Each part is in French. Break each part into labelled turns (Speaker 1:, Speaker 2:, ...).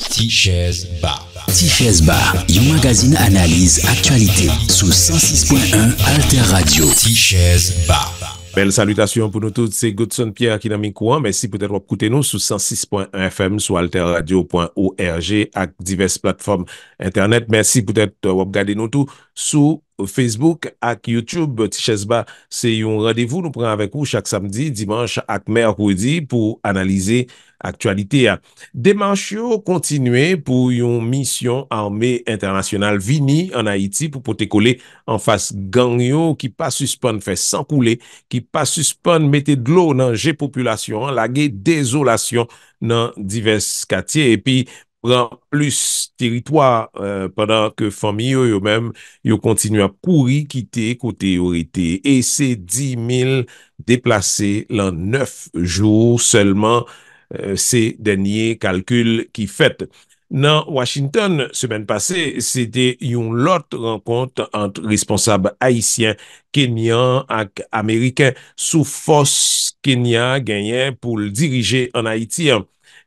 Speaker 1: Tichèze Bar. Tichèze Bar, yon magazine analyse actualité sous 106.1 Alter Radio. Tichèze Bar.
Speaker 2: Belle salutation pour nous tous, c'est Godson Pierre qui n'a mis courant. Merci peut-être de écouter nous sous 106.1 FM sur alterradio.org avec diverses plateformes internet. Merci peut-être de regarder nous tout sous Facebook et YouTube. Tichèze Bar, c'est un rendez-vous nous prenons avec vous chaque samedi, dimanche et mercredi pour analyser actualité. Démarche continuer pour une mission armée internationale vini en Haïti pour protéger en face gang yo qui pas suspend fait sans couler, qui pas suspend mettre de l'eau dans les populations, la désolation dans divers quartiers et puis prend plus territoire pendant que famille yo même yo continue à courir quitter côté yo été et c'est 10 000 déplacés en 9 jours seulement. Ces derniers calculs qui fait. Dans Washington, semaine passée, c'était une autre rencontre entre responsables haïtiens, kenyans et américains sous force Kenya gagné pour le diriger en Haïti.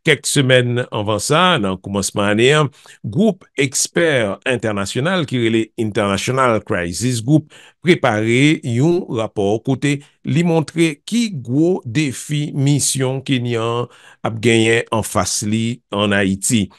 Speaker 2: Quelques semaines avant ça, dans le commencement année, groupe expert international qui est l'International Crisis Group préparé un rapport côté li montrer qui gros défi mission Kenyan a gagné en face li en Haïti.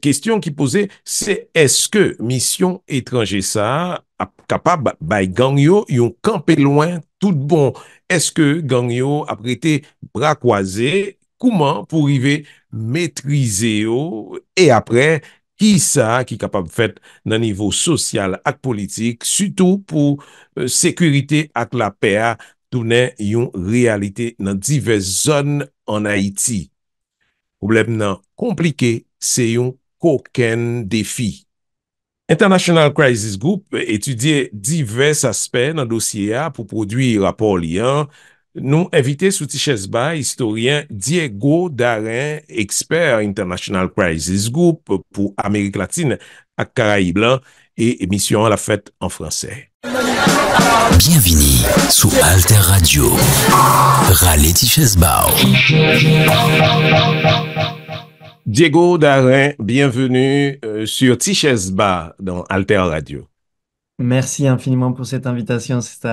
Speaker 2: Question qui posait, c'est est-ce que mission étranger ça a capable bay gang yo yon campé loin tout bon? Est-ce que gang yo a prêté bras croisés? Comment pour arriver maîtriser yo et après qui ça qui capable fait dans niveau social et politique surtout pour sécurité et la paix tourner une réalité dans diverses zones en Haïti. Problème non compliqué, c'est un coquin défi. International Crisis Group étudie divers aspects dans le dossier pour produire rapport liant. Nous invité sous Tichèze Bar historien Diego Darin, expert International Crisis Group pour Amérique latine et Caraïbes et émission à la fête en français.
Speaker 1: Bienvenue sous Alter Radio. Rale Tichèze Bar.
Speaker 2: Diego Darin, bienvenue sur Tichèze Bar dans Alter Radio.
Speaker 3: Merci infiniment pour cette invitation. C'est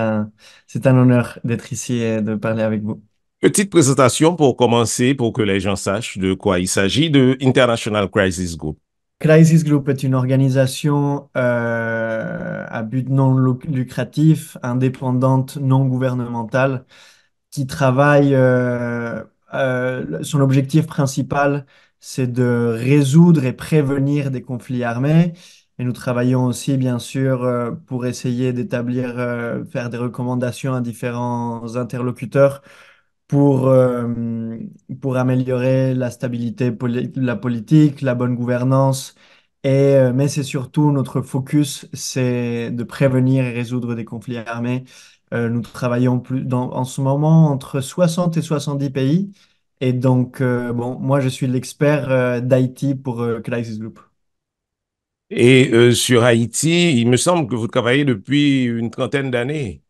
Speaker 3: un honneur d'être ici et de parler avec vous.
Speaker 2: Petite présentation pour commencer, pour que les gens sachent de quoi il s'agit de International Crisis Group.
Speaker 3: Crisis Group est une organisation à but non lucratif, indépendante, non gouvernementale, qui travaille, son objectif principal, c'est de résoudre et prévenir des conflits armés. Et nous travaillons aussi, bien sûr, pour essayer d'établir, faire des recommandations à différents interlocuteurs pour améliorer la stabilité la politique, la bonne gouvernance. Mais c'est surtout notre focus, c'est de prévenir et résoudre des conflits armés. Nous travaillons en ce moment entre 60 et 70 pays. Et donc, moi, je suis l'expert d'Haïti pour Crisis Group.
Speaker 2: Et sur Haïti, il me semble que vous travaillez depuis une trentaine d'années.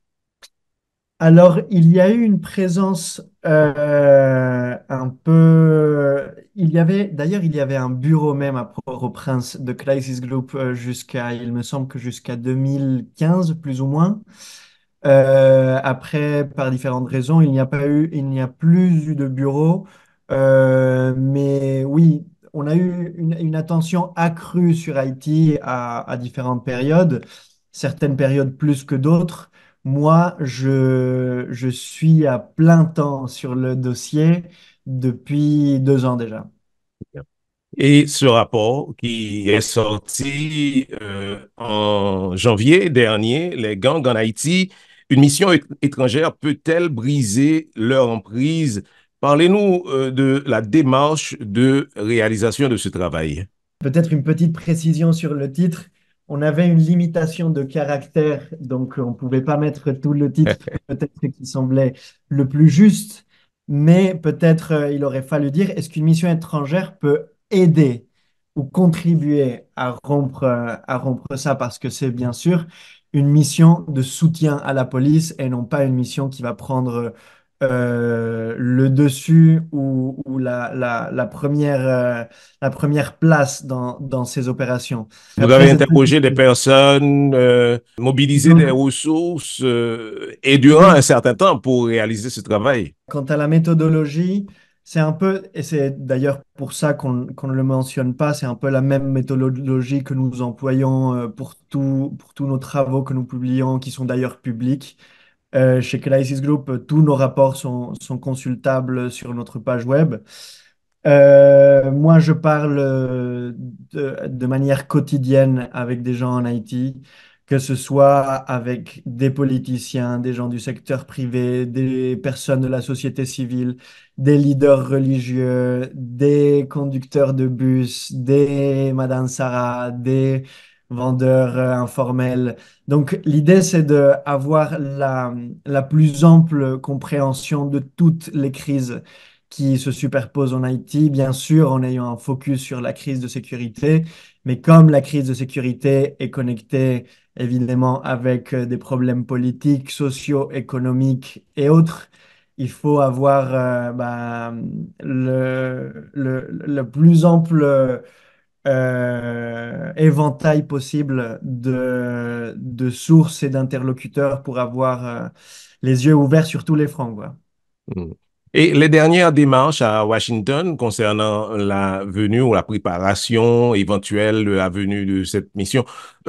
Speaker 3: Alors, il y a eu une présence un peu... D'ailleurs, il y avait un bureau même à Port-au-Prince de Crisis Group il me semble que jusqu'à 2015, plus ou moins. Après, par différentes raisons, il n'y a plus eu de bureau. Mais oui, on a eu une attention accrue sur Haïti à différentes périodes, certaines périodes plus que d'autres. Moi, je suis à plein temps sur le dossier depuis 2 ans déjà.
Speaker 2: Et ce rapport qui est sorti en janvier dernier, les gangs en Haïti, une mission étrangère peut-elle briser leur emprise? Parlez-nous de la démarche de réalisation de ce travail.
Speaker 3: Peut-être une petite précision sur le titre. On avait une limitation de caractère, donc on ne pouvait pas mettre tout le titre, peut-être qui semblait le plus juste, mais peut-être il aurait fallu dire, est-ce qu'une mission étrangère peut aider ou contribuer à rompre ça, parce que c'est bien sûr une mission de soutien à la police et non pas une mission qui va prendre le dessus ou la première place dans ces opérations.
Speaker 2: Vous
Speaker 3: Après,
Speaker 2: avez
Speaker 3: c'est très
Speaker 2: interrogé des
Speaker 3: difficile.
Speaker 2: personnes, mobilisé des
Speaker 3: Donc,
Speaker 2: ressources, et durant un
Speaker 3: oui,
Speaker 2: certain temps pour réaliser ce travail.
Speaker 3: quant à la méthodologie, c'est un peu, et c'est d'ailleurs pour ça qu'on ne le mentionne pas, c'est un peu la même méthodologie que nous employons pour tous nos travaux que nous publions, qui sont d'ailleurs publics. Chez Crisis Group, tous nos rapports sont consultables sur notre page web. Moi, je parle de manière quotidienne avec des gens en Haïti, que ce soit avec des politiciens, des gens du secteur privé, des personnes de la société civile, des leaders religieux, des conducteurs de bus, des Madame Sarah, des vendeurs informels. Donc, l'idée, c'est d'avoir la plus ample compréhension de toutes les crises qui se superposent en Haïti, bien sûr en ayant un focus sur la crise de sécurité, mais comme la crise de sécurité est connectée évidemment avec des problèmes politiques, sociaux, économiques et autres, il faut avoir le plus ample éventail possible de sources et d'interlocuteurs pour avoir les yeux ouverts sur tous les fronts, quoi.
Speaker 2: Mm. Et les dernières démarches à Washington concernant la venue ou la préparation éventuelle de la venue de cette mission,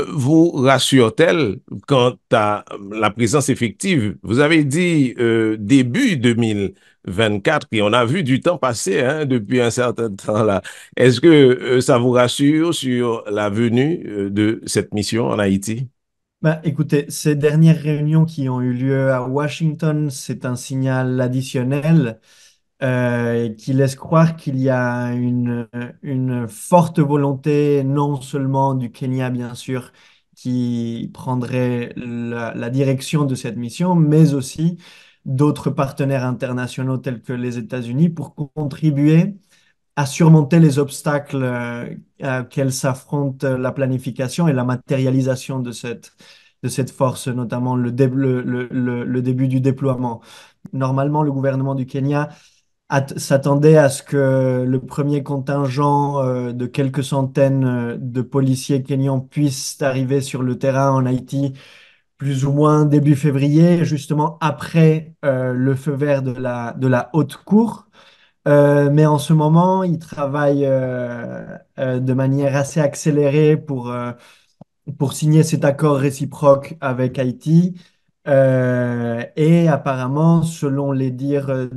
Speaker 2: vous rassurent-elles quant à la présence effective? Vous avez dit début 2024 et on a vu du temps passer hein, depuis un certain temps là. Est-ce que ça vous rassure sur la venue de cette mission en Haïti?
Speaker 3: Bah, écoutez, ces dernières réunions qui ont eu lieu à Washington, c'est un signal additionnel qui laisse croire qu'il y a une forte volonté, non seulement du Kenya, bien sûr, qui prendrait la direction de cette mission, mais aussi d'autres partenaires internationaux tels que les États-Unis pour contribuer à surmonter les obstacles auxquels s'affronte la planification et la matérialisation de cette force, notamment le début du déploiement. Normalement, le gouvernement du Kenya s'attendait à ce que le premier contingent de quelques centaines de policiers kenyans puisse arriver sur le terrain en Haïti plus ou moins début février, justement après le feu vert de la haute cour. Mais en ce moment, ils travaillent de manière assez accélérée pour signer cet accord réciproque avec Haïti. Et apparemment, selon les dires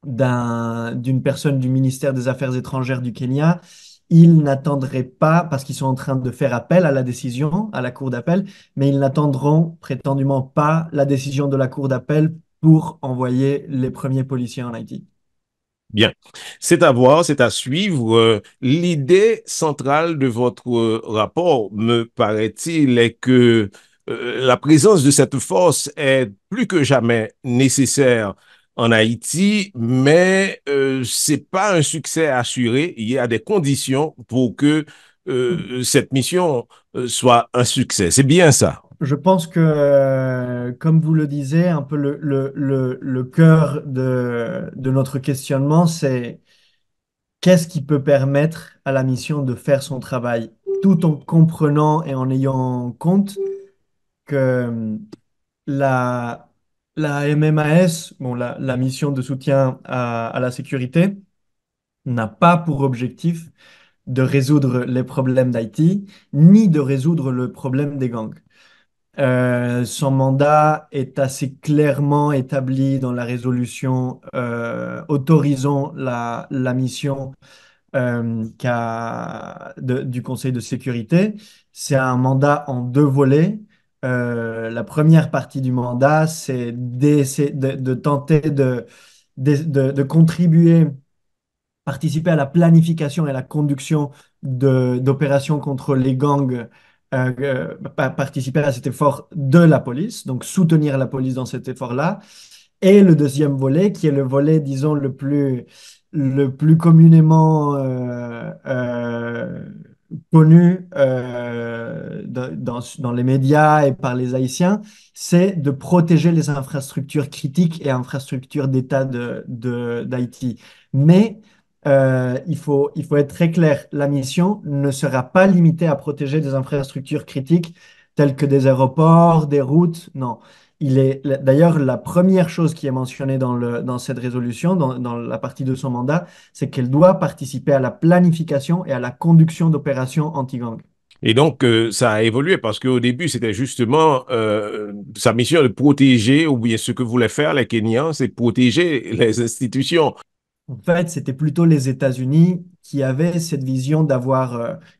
Speaker 3: d'une personne du ministère des Affaires étrangères du Kenya, ils n'attendraient pas, parce qu'ils sont en train de faire appel à la décision, à la cour d'appel, mais ils n'attendront prétendument pas la décision de la cour d'appel pour envoyer les premiers policiers en Haïti.
Speaker 2: Bien, c'est à voir, c'est à suivre. L'idée centrale de votre rapport, me paraît-il, est que la présence de cette force est plus que jamais nécessaire en Haïti, mais c'est pas un succès assuré. Il y a des conditions pour que cette mission soit un succès. C'est bien ça.
Speaker 3: Je pense que, comme vous le disiez, un peu le cœur de notre questionnement, c'est qu'est-ce qui peut permettre à la mission de faire son travail, tout en comprenant et en ayant en compte que la, la MMAS, bon, la mission de soutien à la sécurité, n'a pas pour objectif de résoudre les problèmes d'Haïti, ni de résoudre le problème des gangs. Son mandat est assez clairement établi dans la résolution autorisant la mission du Conseil de sécurité. C'est un mandat en deux volets. La première partie du mandat, c'est de tenter de contribuer, participer à la planification et à la conduction d'opérations contre les gangs, participer à cet effort de la police, donc soutenir la police dans cet effort-là. Et le deuxième volet, qui est le volet, disons, le plus communément connu dans les médias et par les Haïtiens, c'est de protéger les infrastructures critiques et infrastructures d'État d'Haïti. Mais il faut être très clair, la mission ne sera pas limitée à protéger des infrastructures critiques telles que des aéroports, des routes, non. D'ailleurs, la première chose qui est mentionnée dans cette résolution, dans la partie de son mandat, c'est qu'elle doit participer à la planification et à la conduction d'opérations anti-gang.
Speaker 2: Et donc, ça a évolué parce qu'au début, c'était justement sa mission de protéger, ou bien ce que voulaient faire les Kenyans, c'est protéger les institutions.
Speaker 3: En fait, c'était plutôt les États-Unis qui avaient cette vision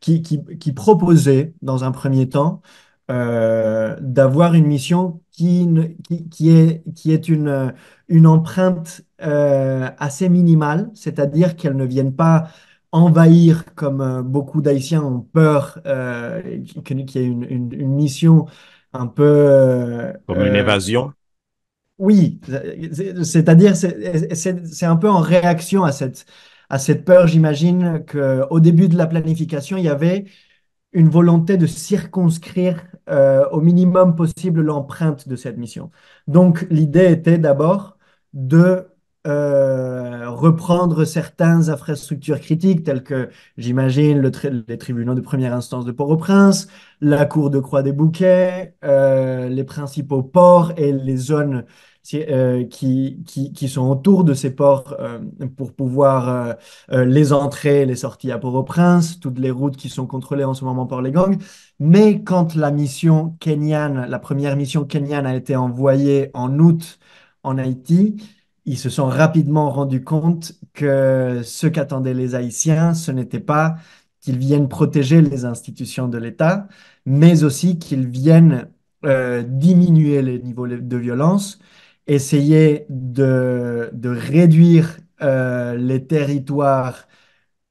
Speaker 3: qui proposait, dans un premier temps, d'avoir une mission qui est une empreinte assez minimale, c'est-à-dire qu'elle ne vienne pas envahir, comme beaucoup d'Haïtiens ont peur, qu'il y ait une mission un peu
Speaker 2: Comme une invasion.
Speaker 3: oui, c'est-à-dire c'est un peu en réaction à cette peur, j'imagine qu'au début de la planification, il y avait une volonté de circonscrire au minimum possible l'empreinte de cette mission. Donc l'idée était d'abord de reprendre certaines infrastructures critiques telles que, j'imagine, les tribunaux de première instance de Port-au-Prince, la cour de Croix-des-Bouquets, les principaux ports et les zones qui sont autour de ces ports pour pouvoir les entrées et les sorties à Port-au-Prince, toutes les routes qui sont contrôlées en ce moment par les gangs. Mais quand la première mission kenyane a été envoyée en août en Haïti, ils se sont rapidement rendus compte que ce qu'attendaient les Haïtiens, ce n'était pas qu'ils viennent protéger les institutions de l'État, mais aussi qu'ils viennent diminuer les niveaux de violence, essayer de réduire les territoires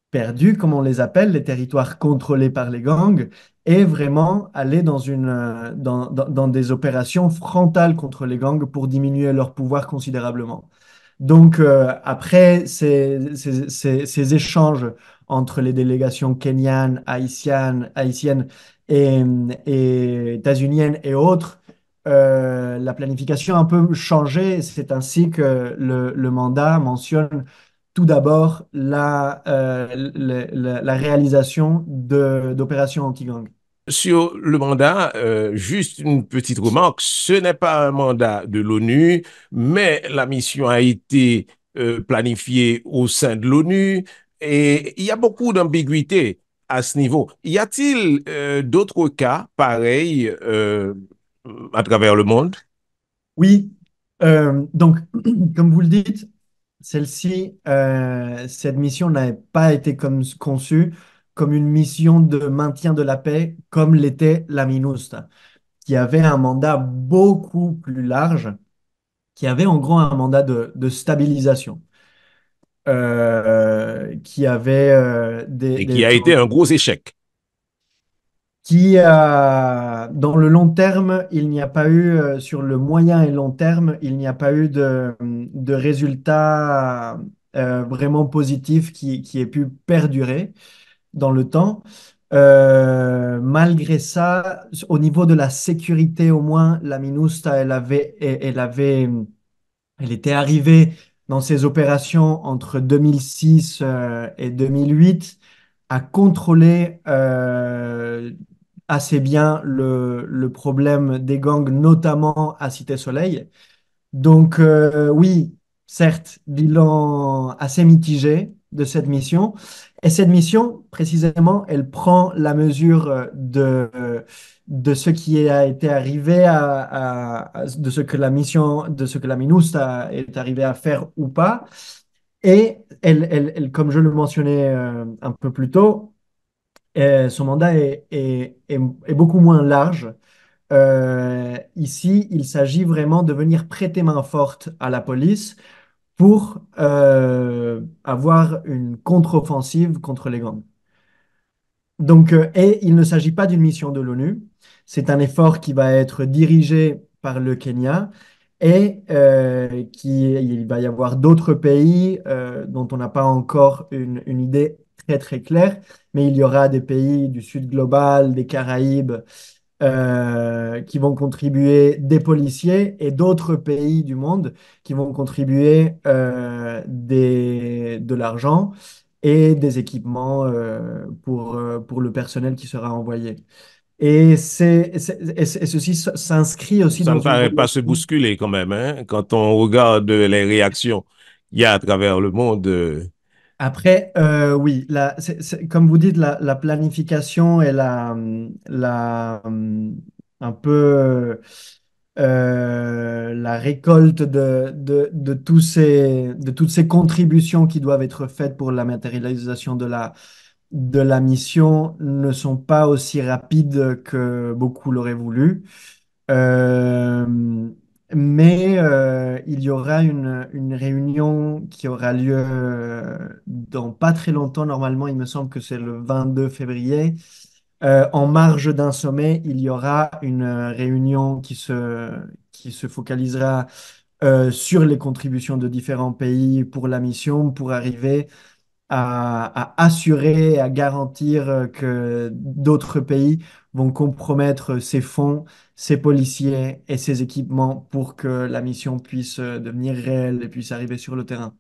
Speaker 3: perdus, comme on les appelle, les territoires contrôlés par les gangs, et vraiment aller dans des opérations frontales contre les gangs pour diminuer leur pouvoir considérablement. Donc, après ces échanges entre les délégations kenyanes, haïtiennes et, et états-uniennes et autres, la planification a un peu changé. C'est ainsi que le mandat mentionne tout d'abord la réalisation d'opérations anti-gang.
Speaker 2: Sur le mandat, juste une petite remarque, ce n'est pas un mandat de l'ONU, mais la mission a été planifiée au sein de l'ONU et il y a beaucoup d'ambiguïté à ce niveau. Y a-t-il d'autres cas pareils à travers le monde?
Speaker 3: Oui, donc, comme vous le dites, cette mission n'avait pas été conçue comme une mission de maintien de la paix, comme l'était la MINUSTA, qui avait un mandat beaucoup plus large, qui avait en gros un mandat de stabilisation, qui avait
Speaker 2: Et qui a été un gros échec.
Speaker 3: Dans le long terme, il n'y a pas eu, sur le moyen et long terme, il n'y a pas eu de résultats vraiment positifs qui aient pu perdurer dans le temps. Malgré ça, au niveau de la sécurité, au moins, la MINUSTA, elle était arrivée dans ses opérations entre 2006 et 2008 à contrôler assez bien le problème des gangs, notamment à Cité Soleil. Donc oui, certes, bilan assez mitigé de cette mission. Et cette mission, précisément, elle prend la mesure de ce qui a été arrivé de ce que la mission, de ce que la MINUSTA est arrivée à faire ou pas. Et comme je le mentionnais un peu plus tôt, son mandat est beaucoup moins large. Ici, il s'agit vraiment de venir prêter main forte à la police pour avoir une contre-offensive contre les gangs. Donc, et il ne s'agit pas d'une mission de l'ONU, c'est un effort qui va être dirigé par le Kenya et il va y avoir d'autres pays dont on n'a pas encore une idée très très clair, mais il y aura des pays du Sud global, des Caraïbes, qui vont contribuer des policiers et d'autres pays du monde qui vont contribuer de l'argent et des équipements pour le personnel qui sera envoyé. Et ceci s'inscrit aussi
Speaker 2: Ça ne
Speaker 3: dans une
Speaker 2: paraît pas se
Speaker 3: relation.
Speaker 2: bousculer quand même, hein, quand on regarde les réactions qu'il y a à travers le monde.
Speaker 3: Après, oui, comme vous dites, la planification et un peu la récolte de toutes ces contributions qui doivent être faites pour la matérialisation de la mission ne sont pas aussi rapides que beaucoup l'auraient voulu. Euh, mais il y aura une réunion qui aura lieu dans pas très longtemps. Normalement, il me semble que c'est le 22 février. En marge d'un sommet, il y aura une réunion qui se focalisera sur les contributions de différents pays pour la mission, pour arriver à assurer, à garantir que d'autres pays vont compromettre ces fonds, ces policiers et ces équipements pour que la mission puisse devenir réelle et puisse arriver sur le terrain.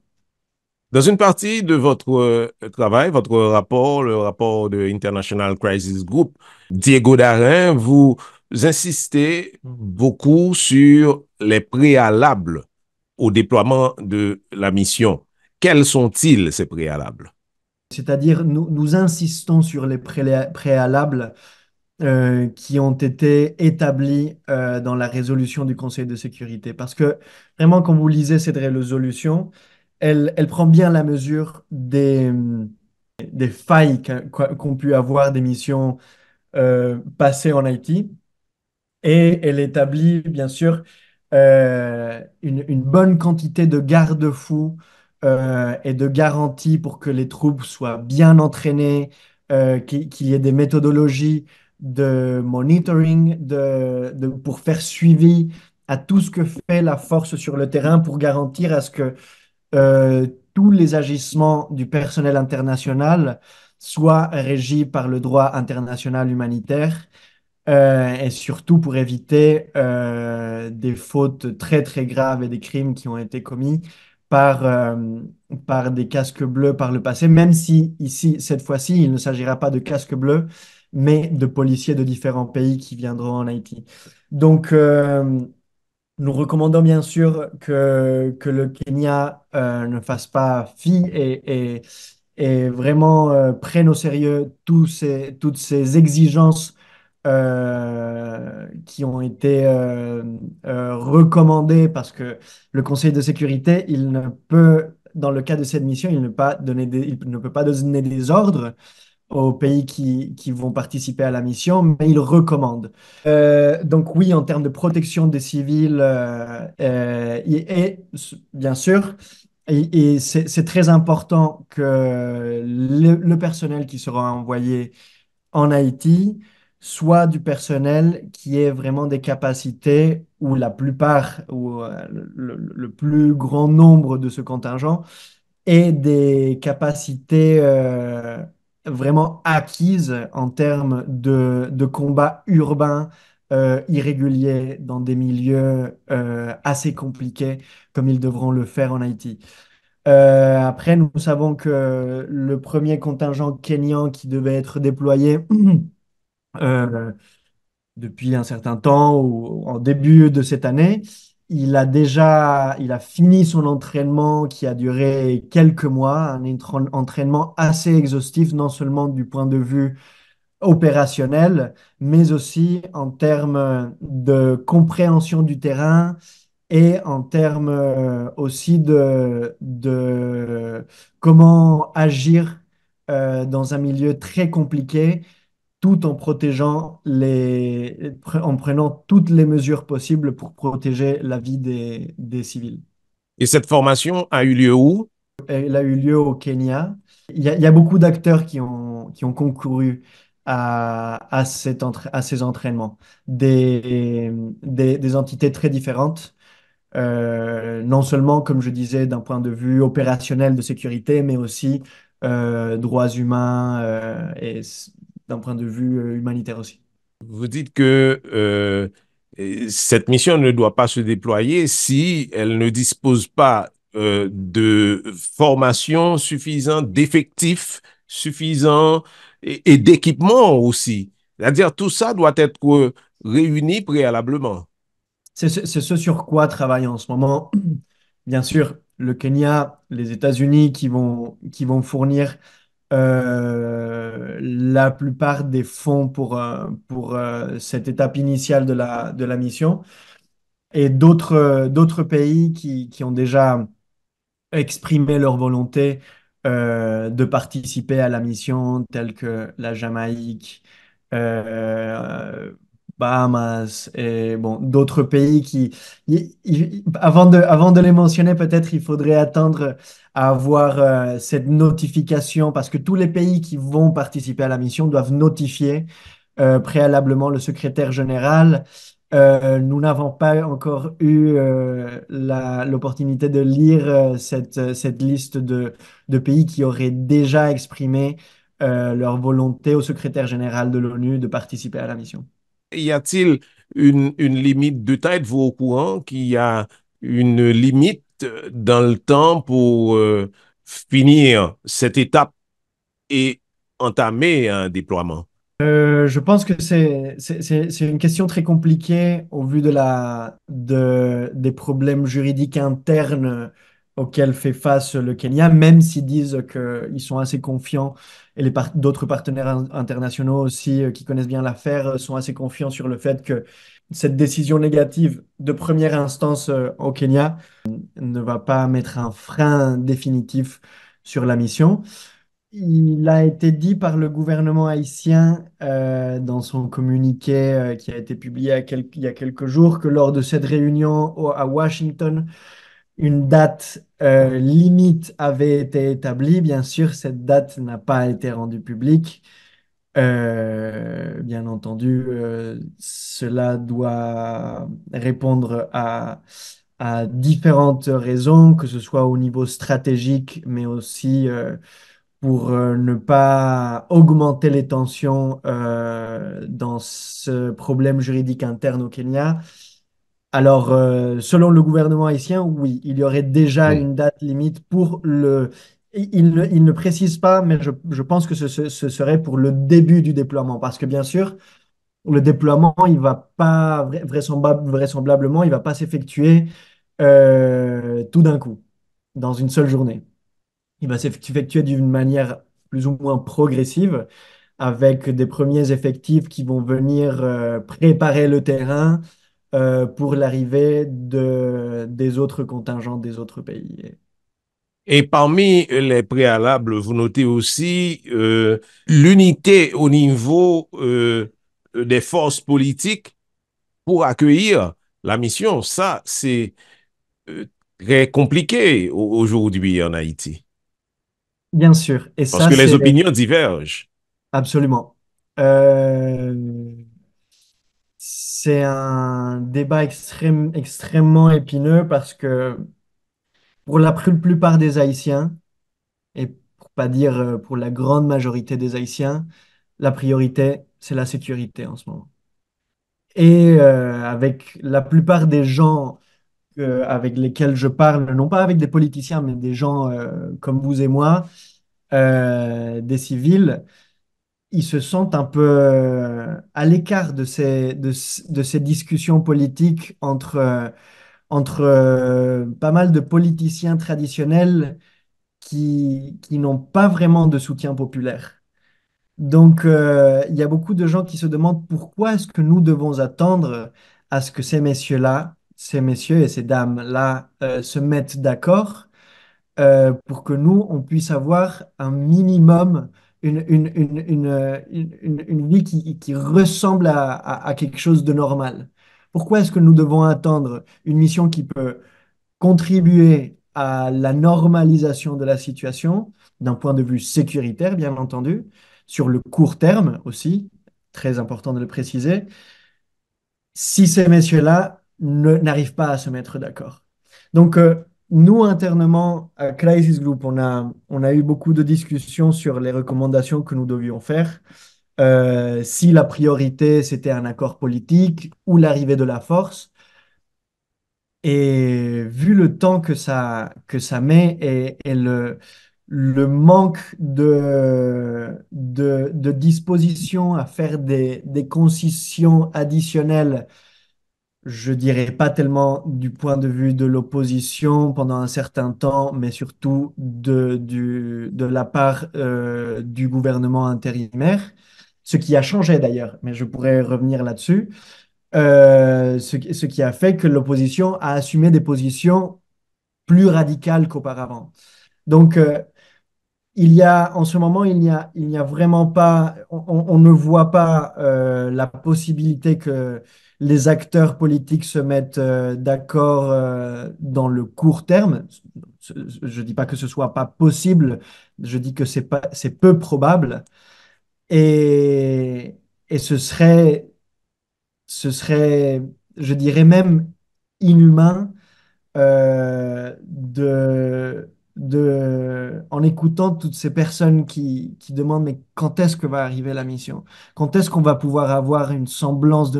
Speaker 2: Dans une partie de votre travail, votre rapport, le rapport de International Crisis Group, Diego Darin, vous insistez beaucoup sur les préalables au déploiement de la mission. Quels sont-ils, ces préalables?
Speaker 3: C'est-à-dire, nous insistons sur les préalables qui ont été établis dans la résolution du Conseil de sécurité. Parce que vraiment, quand vous lisez cette résolution, elle prend bien la mesure des failles qu'ont pu avoir des missions passées en Haïti. Et elle établit, bien sûr, une bonne quantité de garde-fous et de garanties pour que les troupes soient bien entraînées, qu'il y ait des méthodologies de monitoring, pour faire suivi à tout ce que fait la force sur le terrain pour garantir à ce que tous les agissements du personnel international soient régis par le droit international humanitaire et surtout pour éviter des fautes très très graves et des crimes qui ont été commis par, euh, par des casques bleus par le passé, même si ici, cette fois-ci, il ne s'agira pas de casques bleus, mais de policiers de différents pays qui viendront en Haïti. Donc, nous recommandons bien sûr que le Kenya ne fasse pas fi et vraiment prenne au sérieux toutes ces exigences qui ont été recommandées parce que le Conseil de sécurité, il ne peut, dans le cas de cette mission, il ne peut pas donner des ordres aux pays qui vont participer à la mission, mais il recommande. Donc oui, en termes de protection des civils, bien sûr, et c'est très important que le personnel qui sera envoyé en Haïti soit du personnel qui ait vraiment des capacités, ou la plupart, ou le plus grand nombre de ce contingent et des capacités vraiment acquises en termes de combat urbain irrégulier dans des milieux assez compliqués comme ils devront le faire en Haïti. Après, nous savons que le premier contingent kényan qui devait être déployé euh, depuis un certain temps ou en début de cette année. Il a fini son entraînement qui a duré quelques mois, un entraînement assez exhaustif, non seulement du point de vue opérationnel, mais aussi en termes de compréhension du terrain et en termes aussi de comment agir dans un milieu très compliqué tout en en prenant toutes les mesures possibles pour protéger la vie des civils.
Speaker 2: Et cette formation a eu lieu où?
Speaker 3: Elle a eu lieu au Kenya. Il y a beaucoup d'acteurs qui ont concouru à ces entraînements, des entités très différentes, non seulement, comme je disais, d'un point de vue opérationnel de sécurité, mais aussi droits humains d'un point de vue humanitaire aussi.
Speaker 2: Vous dites que cette mission ne doit pas se déployer si elle ne dispose pas de formation suffisante, d'effectifs suffisants et d'équipements aussi. C'est-à-dire tout ça doit être réuni préalablement.
Speaker 3: C'est ce sur quoi travaille en ce moment. Bien sûr, le Kenya, les États-Unis qui vont fournir la plupart des fonds pour cette étape initiale de la mission et d'autres pays qui ont déjà exprimé leur volonté de participer à la mission, telle que la Jamaïque, euh, Bahamas et bon, d'autres pays avant de les mentionner, peut-être il faudrait attendre à avoir cette notification parce que tous les pays qui vont participer à la mission doivent notifier préalablement le secrétaire général. Nous n'avons pas encore eu l'opportunité de lire cette liste de pays qui auraient déjà exprimé leur volonté au secrétaire général de l'ONU de participer à la mission.
Speaker 2: Y a-t-il une limite de taille? Êtes-vous au courant qu'il y a une limite dans le temps pour finir cette étape et entamer un déploiement?
Speaker 3: Je pense que c'est une question très compliquée au vu des problèmes juridiques internes auxquels fait face le Kenya, même s'ils disent qu'ils sont assez confiants et d'autres partenaires internationaux aussi qui connaissent bien l'affaire sont assez confiants sur le fait que cette décision négative de première instance au Kenya ne va pas mettre un frein définitif sur la mission. Il a été dit par le gouvernement haïtien dans son communiqué qui a été publié il y a quelques jours que lors de cette réunion à Washington, une date limite avait été établie. Bien sûr, cette date n'a pas été rendue publique. Bien entendu, cela doit répondre à différentes raisons, que ce soit au niveau stratégique, mais aussi pour ne pas augmenter les tensions dans ce problème juridique interne au Kenya. Alors, selon le gouvernement haïtien, oui, il y aurait déjà
Speaker 2: Hmm.
Speaker 3: une date limite pour le... Il ne précise pas, mais je pense que ce serait pour le début du déploiement. Parce que bien sûr, le déploiement, il va pas, vraisemblablement, il va pas s'effectuer tout d'un coup, dans une seule journée. Il va s'effectuer d'une manière plus ou moins progressive, avec des premiers effectifs qui vont venir préparer le terrain pour l'arrivée des autres contingents des autres pays.
Speaker 2: Et parmi les préalables, vous notez aussi l'unité au niveau des forces politiques pour accueillir la mission. Ça, c'est euh, très compliqué aujourd'hui en Haïti,
Speaker 3: Bien sûr, et
Speaker 2: parce
Speaker 3: ça,
Speaker 2: que les
Speaker 3: c'est
Speaker 2: opinions divergent.
Speaker 3: absolument. C'est un débat extrêmement épineux parce que pour la plupart des Haïtiens, et pour pas dire pour la grande majorité des Haïtiens, la priorité, c'est la sécurité en ce moment. Et avec la plupart des gens avec lesquels je parle, non pas avec des politiciens, mais des gens comme vous et moi, des civils, ils se sentent un peu à l'écart de ces discussions politiques entre pas mal de politiciens traditionnels qui n'ont pas vraiment de soutien populaire. Donc, il y a beaucoup de gens qui se demandent pourquoi est-ce que nous devons attendre à ce que ces messieurs-là, ces messieurs et ces dames-là, se mettent d'accord pour que nous, on puisse avoir un minimum, une vie qui ressemble à quelque chose de normal. Pourquoi est-ce que nous devons attendre une mission qui peut contribuer à la normalisation de la situation d'un point de vue sécuritaire, bien entendu, sur le court terme aussi, très important de le préciser, si ces messieurs-là n'arrivent pas à se mettre d'accord. Donc, nous, internement, à Crisis Group, on a eu beaucoup de discussions sur les recommandations que nous devions faire. Si la priorité, c'était un accord politique ou l'arrivée de la force. Et vu le temps que ça met et le manque de disposition à faire des concessions additionnelles, je dirais pas tellement du point de vue de l'opposition pendant un certain temps, mais surtout de la part du gouvernement intérimaire, ce qui a changé d'ailleurs, mais je pourrais revenir là-dessus. Ce qui a fait que l'opposition a assumé des positions plus radicales qu'auparavant. Donc, en ce moment, il n'y a vraiment pas, on ne voit pas la possibilité que les acteurs politiques se mettent d'accord dans le court terme. Je ne dis pas que ce soit pas possible, je dis que c'est peu probable. Et, et ce serait, je dirais même inhumain en écoutant toutes ces personnes qui demandent mais quand est-ce que va arriver la mission? Quand est-ce qu'on va pouvoir avoir une semblance de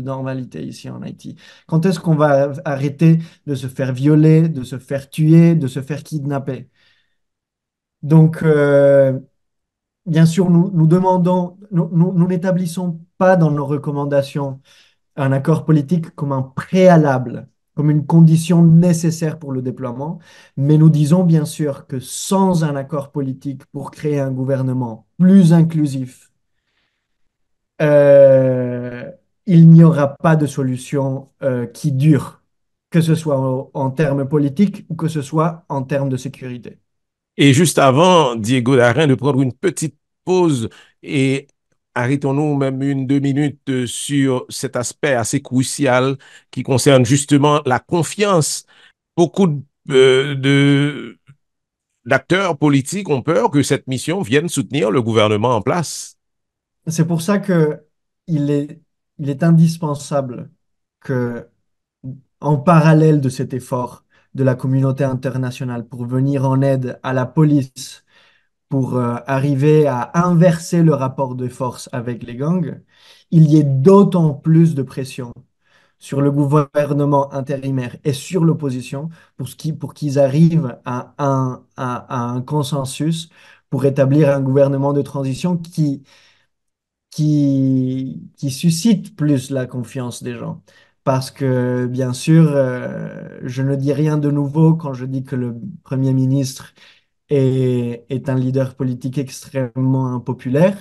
Speaker 3: normalité ici en Haïti? Quand est-ce qu'on va arrêter de se faire violer, de se faire tuer, de se faire kidnapper? Donc, bien sûr, nous demandons, nous n'établissons pas dans nos recommandations un accord politique comme un préalable, comme une condition nécessaire pour le déploiement, mais nous disons bien sûr que sans un accord politique pour créer un gouvernement plus inclusif, euh, il n'y aura pas de solution qui dure, que ce soit en termes politiques ou que ce soit en termes de sécurité.
Speaker 2: Et juste avant, Diego Darin, de prendre une petite pause et arrêtons-nous même 1, 2 minutes sur cet aspect assez crucial qui concerne justement la confiance. Beaucoup d'acteurs politiques ont peur que cette mission vienne soutenir le gouvernement en place.
Speaker 3: C'est pour ça que il est, il est indispensable que en parallèle de cet effort de la communauté internationale pour venir en aide à la police, pour arriver à inverser le rapport de force avec les gangs, il y ait d'autant plus de pression sur le gouvernement intérimaire et sur l'opposition pour qu'ils arrivent à un consensus pour établir un gouvernement de transition qui suscite plus la confiance des gens. Parce que, bien sûr, je ne dis rien de nouveau quand je dis que le Premier ministre est un leader politique extrêmement impopulaire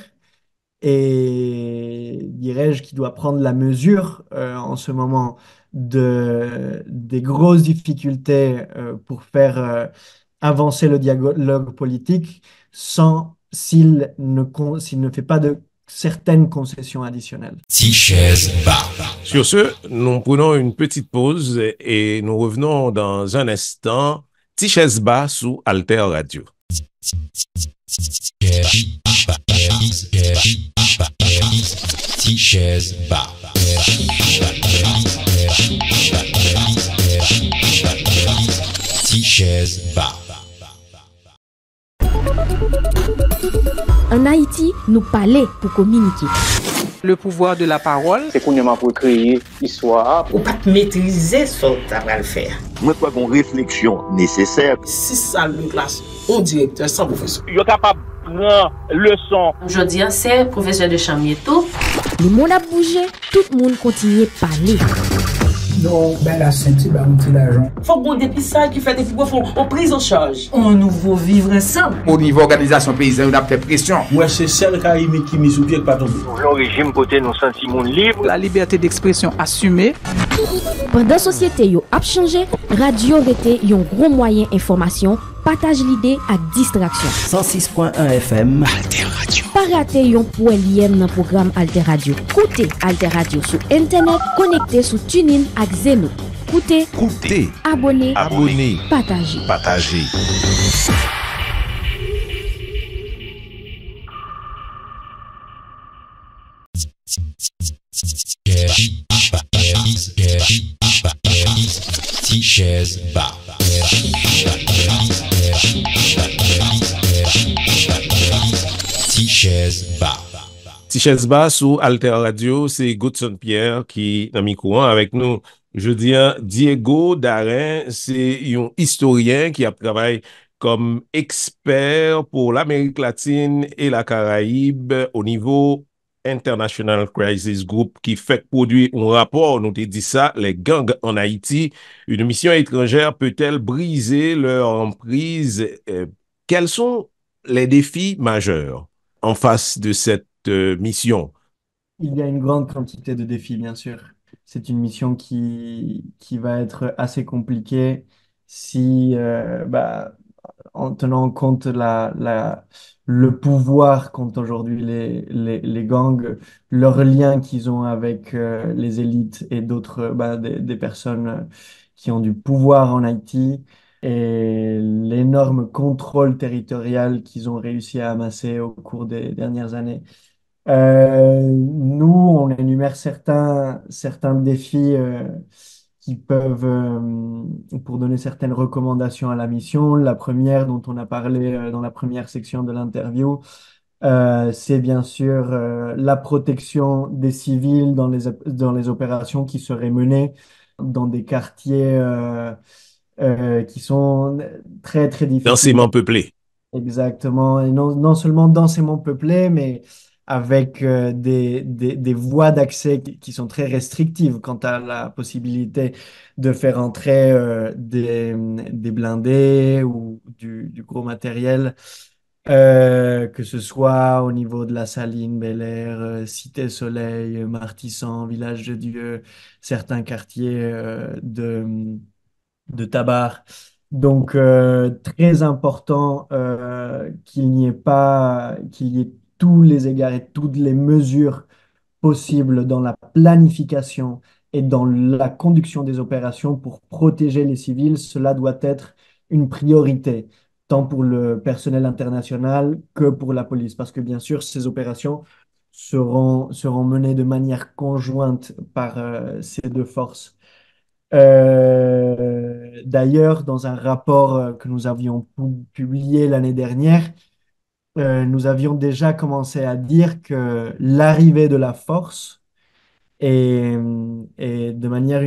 Speaker 3: et, dirais-je, qui doit prendre la mesure en ce moment des grosses difficultés pour faire avancer le dialogue politique s'il ne fait pas de certaines concessions additionnelles.
Speaker 1: Tichèze Bar.
Speaker 2: Sur ce, nous prenons une petite pause et nous revenons dans un instant. Tichèze Bar sous Alter Radio.
Speaker 1: Tichèze Bar. Tichèze Bar.
Speaker 4: En Haïti, nous parlons pour communiquer.
Speaker 5: Le pouvoir de la parole.
Speaker 6: C'est qu'on a pour créer histoire.
Speaker 7: Ou pas maîtriser ce que tu vas le faire.
Speaker 8: Moi, je crois qu'on réflexion nécessaire.
Speaker 7: Si ça le classe, un directeur sans professeur.
Speaker 6: Il est capable de prendre leçon.
Speaker 9: Aujourd'hui, c'est professeur de Chamieto.
Speaker 4: Le monde a bougé, tout le monde continue à parler.
Speaker 10: Non, ben la Saint-Ti va monter l'argent.
Speaker 7: Faut qu'on dépistage qui fait des pouvoirs en prise en charge. On nouveau vivre ensemble.
Speaker 10: Au niveau organisation paysanne, on a fait pression.
Speaker 11: Moi, c'est celle qui mise sous pied pas tomber.
Speaker 6: Le régime côté nous sentiments libres.
Speaker 5: La liberté d'expression assumée.
Speaker 4: Pendant la société a changé, radio était un gros moyen information, partage l'idée à distraction.
Speaker 1: 106.1 FM Alter Radio.
Speaker 4: Pas rater yon pour lien dans programme Alter Radio. Écoutez Alter Radio sur internet, connecté sur TuneIn ak Zeno. Écoutez, abonnez, partagez.
Speaker 1: Tichèze Bar. Tichèze Ba.
Speaker 2: Tichèze Ba sou Alter Radio, c'est Godson Pierre qui nan mi kouan avec nous. Je dirais Diego Darin, c'est yon historien qui a travaillé comme expert pour l'Amérique latine et la Caraïbe au niveau International Crisis Group qui fait produire un rapport, nous te dit ça, les gangs en Haïti. Une mission étrangère peut-elle briser leur emprise? Quels sont les défis majeurs en face de cette mission?
Speaker 3: Il y a une grande quantité de défis, bien sûr. C'est une mission qui va être assez compliquée si, en tenant en compte le pouvoir qu'ont aujourd'hui les gangs, leurs liens qu'ils ont avec les élites et d'autres, des personnes qui ont du pouvoir en Haïti et l'énorme contrôle territorial qu'ils ont réussi à amasser au cours des dernières années. Nous, on énumère certains défis qui peuvent, pour donner certaines recommandations à la mission. La première dont on a parlé dans la première section de l'interview, c'est bien sûr la protection des civils dans les opérations qui seraient menées dans des quartiers qui sont très, très difficiles.
Speaker 2: Densément peuplés.
Speaker 3: Exactement, et non seulement densément peuplé, mais avec des voies d'accès qui sont très restrictives quant à la possibilité de faire entrer des blindés ou du gros matériel, que ce soit au niveau de la Saline, Bel-Air, Cité Soleil, Martissan, Village de Dieu, certains quartiers de Tabar. Donc, très important qu'il y ait tous les égards et toutes les mesures possibles dans la planification et dans la conduction des opérations pour protéger les civils. Cela doit être une priorité, tant pour le personnel international que pour la police, parce que bien sûr, ces opérations seront menées de manière conjointe par ces deux forces. D'ailleurs, dans un rapport que nous avions publié l'année dernière, nous avions déjà commencé à dire que l'arrivée de la force et de manière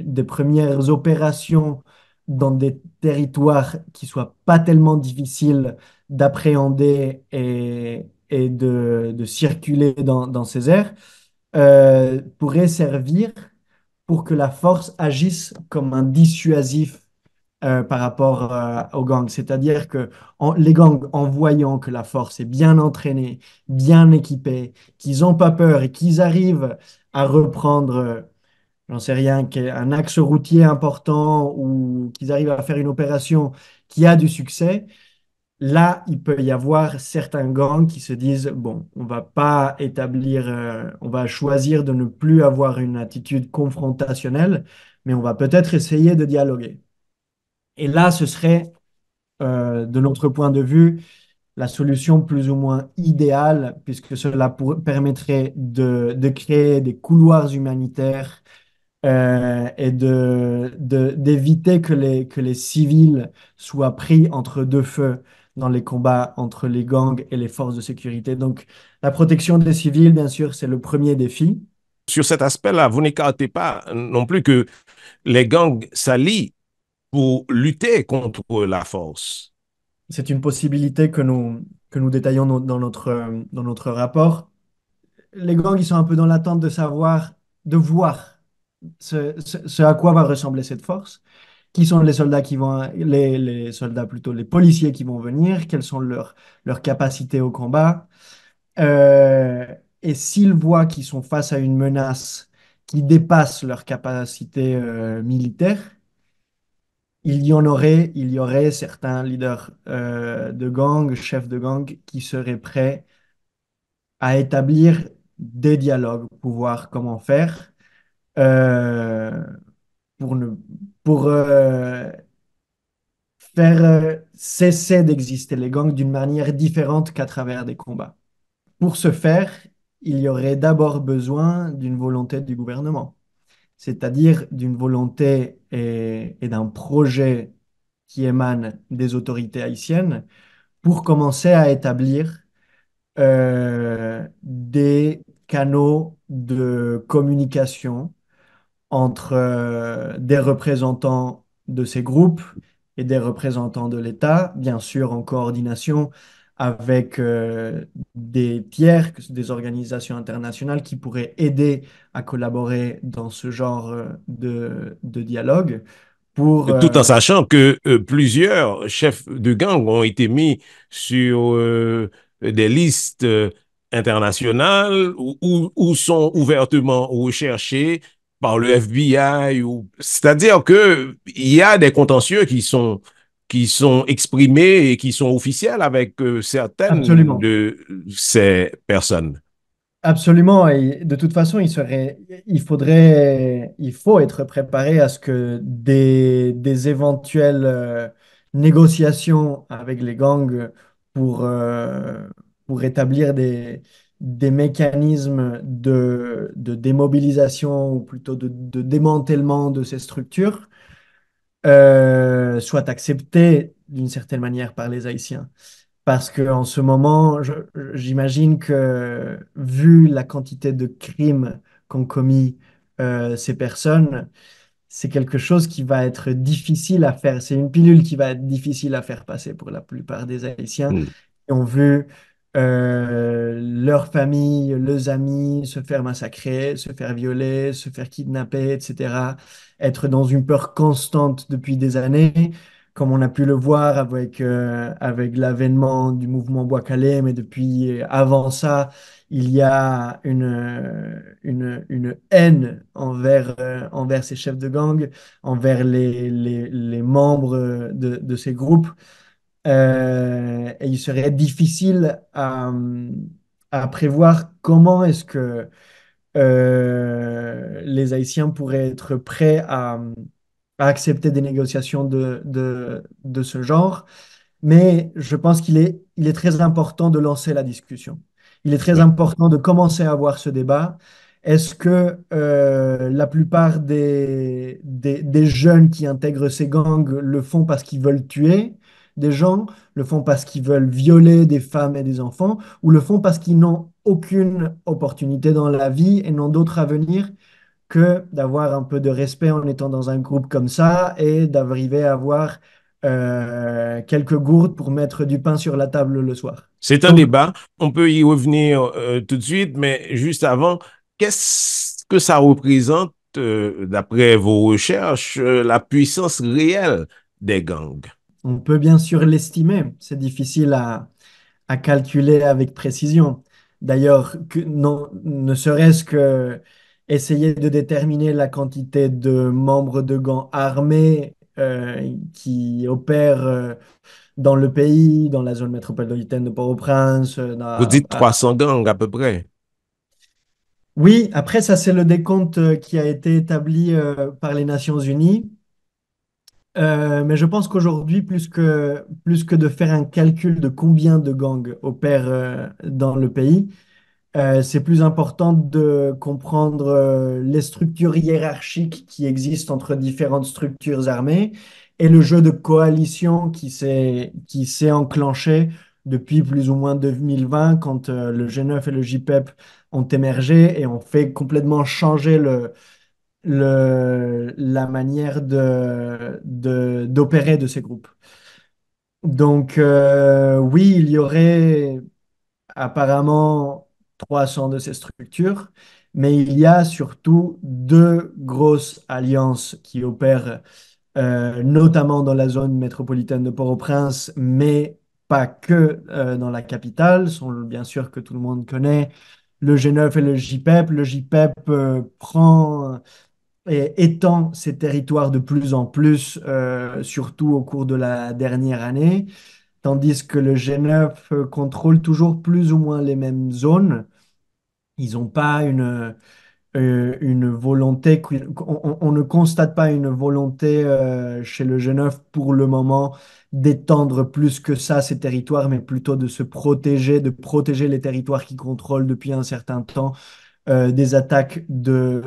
Speaker 3: des premières opérations dans des territoires qui soient pas tellement difficiles d'appréhender et de circuler dans ces aires pourrait servir pour que la force agisse comme un dissuasif par rapport aux gangs. C'est-à-dire que les gangs, en voyant que la force est bien entraînée, bien équipée, qu'ils n'ont pas peur et qu'ils arrivent à reprendre, j'en sais rien, un axe routier important ou qu'ils arrivent à faire une opération qui a du succès, là, il peut y avoir certains gangs qui se disent, bon, on va pas établir, on va choisir de ne plus avoir une attitude confrontationnelle, mais on va peut-être essayer de dialoguer. Et là, ce serait, de notre point de vue, la solution plus ou moins idéale, puisque cela permettrait de créer des couloirs humanitaires et d'éviter que les civils soient pris entre deux feux dans les combats entre les gangs et les forces de sécurité. Donc, la protection des civils, bien sûr, c'est le premier défi.
Speaker 2: Sur cet aspect-là, vous n'écartez pas non plus que les gangs s'allient pour lutter contre la force.
Speaker 3: C'est une possibilité que nous détaillons dans notre rapport. Les gangs, ils sont un peu dans l'attente de voir ce à quoi va ressembler cette force. Qui sont les soldats les soldats plutôt, les policiers qui vont venir, quelles sont leurs capacités au combat. Et s'ils voient qu'ils sont face à une menace qui dépasse leurs capacités militaires, il y aurait certains leaders de gang, chefs de gang, qui seraient prêts à établir des dialogues pour voir comment faire euh, pour, ne, pour faire cesser d'exister les gangs d'une manière différente qu'à travers des combats. Pour ce faire, il y aurait d'abord besoin d'une volonté du gouvernement, c'est-à-dire d'une volonté et d'un projet qui émane des autorités haïtiennes pour commencer à établir des canaux de communication entre des représentants de ces groupes et des représentants de l'État, bien sûr en coordination avec des tiers, des organisations internationales qui pourraient aider à collaborer dans ce genre de dialogue pour...
Speaker 2: Tout en sachant que plusieurs chefs de gang ont été mis sur des listes internationales ou sont ouvertement recherchés par le FBI. C'est-à-dire que il y a des contentieux qui sont exprimés et qui sont officiels avec certaines
Speaker 3: Absolument.
Speaker 2: de ces personnes.
Speaker 3: Absolument, et de toute façon, il faut être préparé à ce que des éventuelles négociations avec les gangs pour, euh, pour établir des mécanismes de démobilisation ou plutôt de démantèlement de ces structures soient acceptés d'une certaine manière par les Haïtiens. Parce qu'en ce moment, j'imagine que vu la quantité de crimes qu'ont commis ces personnes, c'est quelque chose qui va être difficile à faire. C'est une pilule qui va être difficile à faire passer pour la plupart des Haïtiens
Speaker 2: Hmm.
Speaker 3: qui ont vu leurs familles, leurs amis se faire massacrer, se faire violer, se faire kidnapper, etc. Être dans une peur constante depuis des années, comme on a pu le voir avec l'avènement du mouvement Bois-Calais, mais depuis avant ça, il y a une haine envers ces chefs de gang, envers les membres de ces groupes. Et il serait difficile à prévoir comment est-ce que les Haïtiens pourraient être prêts à accepter des négociations de ce genre. Mais je pense il est très important de lancer la discussion. Il est très
Speaker 2: Oui.
Speaker 3: important de commencer à avoir ce débat. Est-ce que la plupart des jeunes qui intègrent ces gangs le font parce qu'ils veulent tuer des gens, le font parce qu'ils veulent violer des femmes et des enfants, ou le font parce qu'ils n'ont aucune opportunité dans la vie et n'ont d'autre avenir que d'avoir un peu de respect en étant dans un groupe comme ça et d'arriver à avoir quelques gourdes pour mettre du pain sur la table le soir.
Speaker 2: C'est un
Speaker 3: Donc,
Speaker 2: débat, on peut y revenir tout de suite, mais juste avant, qu'est-ce que ça représente, d'après vos recherches, la puissance réelle des gangs?
Speaker 3: on peut bien sûr l'estimer. C'est difficile à calculer avec précision. D'ailleurs, non, ne serait-ce que essayer de déterminer la quantité de membres de gangs armés qui opèrent dans le pays, dans la zone métropolitaine de Port-au-Prince.
Speaker 2: Vous dites 300 gangs à peu près.
Speaker 3: Oui, après, ça, c'est le décompte qui a été établi par les Nations Unies. Mais je pense qu'aujourd'hui, plus que de faire un calcul de combien de gangs opèrent dans le pays, c'est plus important de comprendre les structures hiérarchiques qui existent entre différentes structures armées et le jeu de coalition qui s'est enclenché depuis plus ou moins 2020 quand le G9 et le JPEP ont émergé et ont fait complètement changer la manière d'opérer de ces groupes. Donc, oui, il y aurait apparemment 300 de ces structures, mais il y a surtout deux grosses alliances qui opèrent, notamment dans la zone métropolitaine de Port-au-Prince, mais pas que dans la capitale, sont bien sûr que tout le monde connaît le G9 et le JPEP. Le JPEP prend et étend ses territoires de plus en plus, surtout au cours de la dernière année, tandis que le G9 contrôle toujours plus ou moins les mêmes zones. Ils n'ont pas une volonté, on ne constate pas une volonté chez le G9 pour le moment d'étendre plus que ça ces territoires, mais plutôt de se protéger, de protéger les territoires qu'ils contrôlent depuis un certain temps des attaques de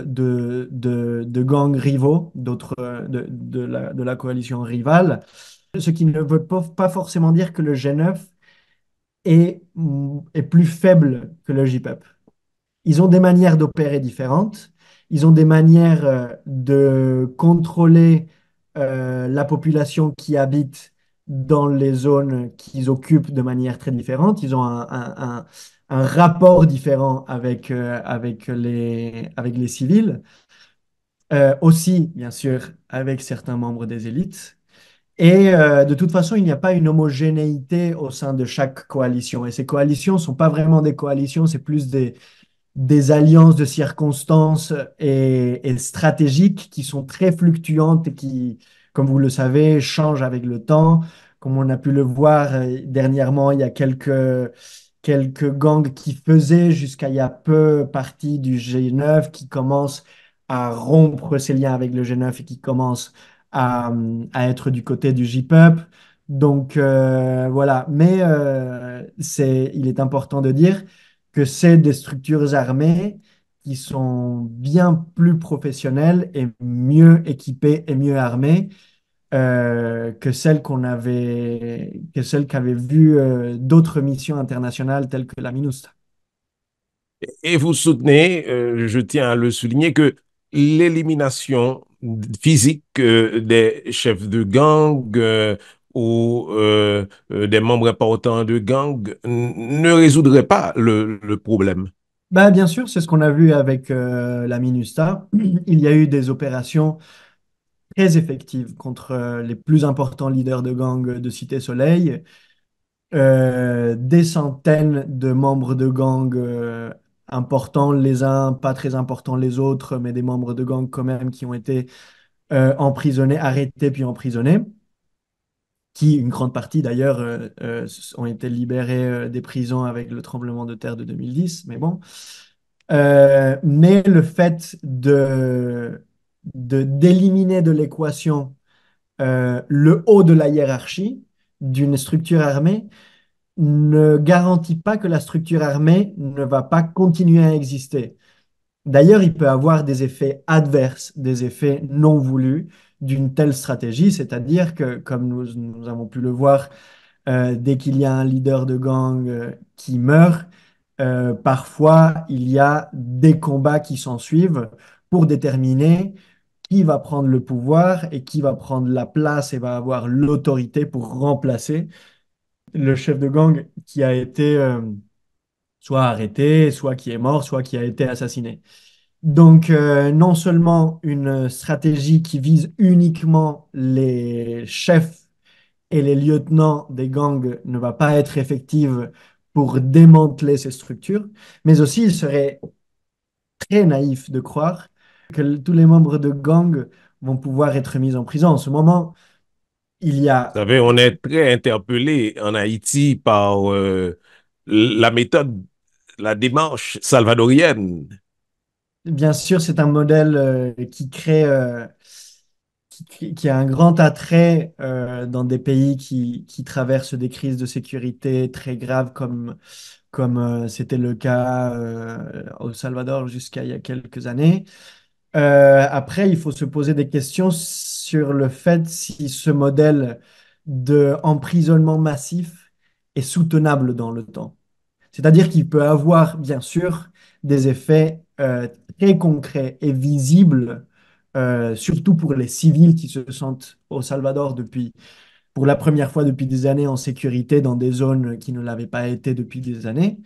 Speaker 3: gangs rivaux, d'autres, de la coalition rivale. Ce qui ne veut pas forcément dire que le G9 est plus faible que le JPEP. Ils ont des manières d'opérer différentes. Ils ont des manières de contrôler la population qui habite dans les zones qu'ils occupent de manière très différente. Ils ont un rapport différent avec les civils. Aussi, bien sûr, avec certains membres des élites. Et de toute façon, il n'y a pas une homogénéité au sein de chaque coalition. Et ces coalitions ne sont pas vraiment des coalitions, c'est plus des alliances de circonstances et stratégiques qui sont très fluctuantes et qui, comme vous le savez, changent avec le temps. Comme on a pu le voir dernièrement, il y a quelques gangs qui faisaient jusqu'à il y a peu partie du G9 qui commencent à rompre ses liens avec le G9 et qui commencent à être du côté du JPUP. Donc voilà, mais il est important de dire que c'est des structures armées qui sont bien plus professionnelles et mieux équipées et mieux armées que celles qu'avaient vues d'autres missions internationales telles que la MINUSTAH.
Speaker 2: Et vous soutenez, je tiens à le souligner, que l'élimination physique des chefs de gang ou des membres importants de gang ne résoudrait pas le problème.
Speaker 3: Bah, bien sûr, c'est ce qu'on a vu avec la MINUSTAH. Il y a eu des opérations très effectives contre les plus importants leaders de gang de Cité Soleil. Des centaines de membres de gang importants les uns, pas très importants les autres, mais des membres de gang quand même qui ont été emprisonnés, arrêtés puis emprisonnés, qui, une grande partie d'ailleurs, ont été libérés des prisons avec le tremblement de terre de 2010, mais bon. Mais le fait d'éliminer de l'équation le haut de la hiérarchie d'une structure armée, ne garantit pas que la structure armée ne va pas continuer à exister. D'ailleurs, il peut avoir des effets adverses, des effets non voulus d'une telle stratégie, c'est-à-dire que, comme nous avons pu le voir, dès qu'il y a un leader de gang qui meurt, parfois il y a des combats qui s'en suivent pour déterminer qui va prendre le pouvoir et qui va prendre la place et va avoir l'autorité pour remplacer le chef de gang qui a été soit arrêté, soit qui est mort, soit qui a été assassiné. Donc, non seulement une stratégie qui vise uniquement les chefs et les lieutenants des gangs ne va pas être effective pour démanteler ces structures, mais aussi il serait très naïf de croire que tous les membres de gangs vont pouvoir être mis en prison. En ce moment, il y a...
Speaker 2: Vous savez, on est très interpellé en Haïti par la méthode, la démarche salvadorienne.
Speaker 3: Bien sûr, c'est un modèle qui a un grand attrait dans des pays qui traversent des crises de sécurité très graves comme c'était le cas au Salvador jusqu'à il y a quelques années. Après, il faut se poser des questions sur le fait si ce modèle d'emprisonnement massif est soutenable dans le temps. C'est-à-dire qu'il peut avoir, bien sûr, des effets très concrets et visibles, surtout pour les civils qui se sentent au Salvador pour la première fois depuis des années en sécurité dans des zones qui ne l'avaient pas été depuis des années.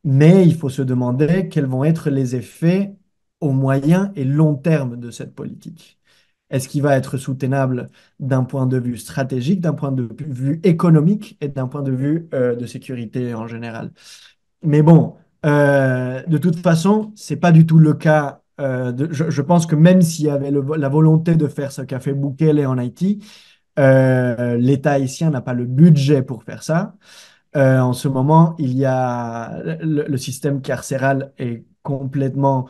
Speaker 3: Mais il faut se demander quels vont être les effets au moyen et long terme de cette politique. Est-ce qu'il va être soutenable d'un point de vue stratégique, d'un point de vue économique et d'un point de vue de sécurité en général? Mais bon, de toute façon, c'est pas du tout le cas. Je pense que même s'il y avait la volonté de faire ce qu'a fait Bukele en Haïti, l'État haïtien n'a pas le budget pour faire ça. En ce moment, le système carcéral est complètement